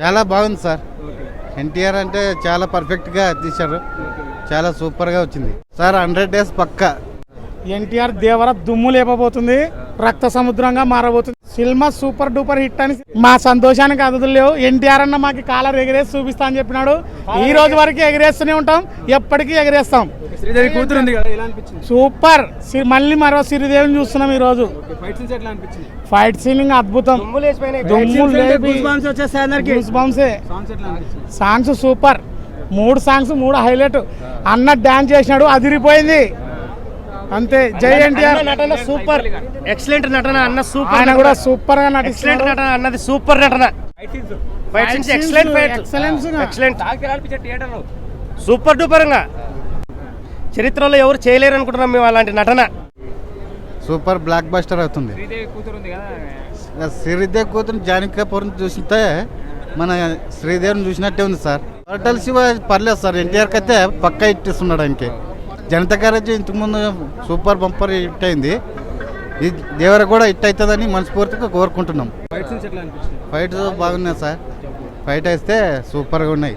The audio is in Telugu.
చాలా బాగుంది సార్. ఎన్టీఆర్ అంటే చాలా పర్ఫెక్ట్ గా తీశారు. చాలా సూపర్ గా వచ్చింది సార్. 100 days పక్కా. ఎన్టీఆర్ దేవర దుమ్ము లేపబోతుంది, రక్త సముద్రంగా మారబోతుంది. సినిమా సూపర్ డూపర్ హిట్ అని మా సంతోషానికి అదులు లేవు. ఎన్టీఆర్ అన్న మాకు కాలర్ ఎగిరేసి చూపిస్తా అని చెప్పినాడు. ఈ రోజు వరకు ఎగిరేస్తూనే ఉంటాం, ఎప్పటికీ ఎగిరేస్తాం. శ్రీదేవి కూతురు ఉంది కదా, ఎలా అనిపించింది? సూపర్. మళ్ళీ మరో శ్రీదేవిని చూస్తున్నాం ఈ రోజు. ఫైట్ సీన్స్ ఎట్లా అనిపించింది? ఫైట్ సీనింగ్ అద్భుతం. Songs super. 3 songs 3 highlight. అన్న డాన్స్ చేసినాడు, అదిరిపోయింది అంతే. జై ఎన్టీఆర్. నటన సూపర్, ఎక్సలెంట్ నటన అన్న. సూపర్, ఆయన కూడా సూపర్ గా నటిస్తున్నాడు. నటన అన్నది సూపర్ నటన. Fight scenes excellent, super duper గా. చరిత్రలో ఎవరు చేయలేరు అనుకుంటున్నాం మేము అలాంటి నటన. సూపర్ బ్లాక్ బస్టర్ అవుతుంది. శ్రీదేవి కూతురు జానకి కపూర్ చూస్తే మన శ్రీదేవిని చూసినట్టే ఉంది సార్. టోటల్ శివ పర్లేదు సార్. ఎన్టీఆర్కి అయితే పక్కా ఇట్టిస్తున్నాడు. ఆయనకి జనతా గ్యారేజ్ ఇంతకుముందు సూపర్ బంపర్ హిట్ అయింది. ఈ దేవర కూడా హిట్ అవుతుందని మనస్ఫూర్తిగా కోరుకుంటున్నాం. ఫైట్ సీన్స్ ఎట్లా అనిపించింది? ఫైట్స్ బాగున్నాయి సార్. ఫైట్ వేస్తే సూపర్గా ఉన్నాయి.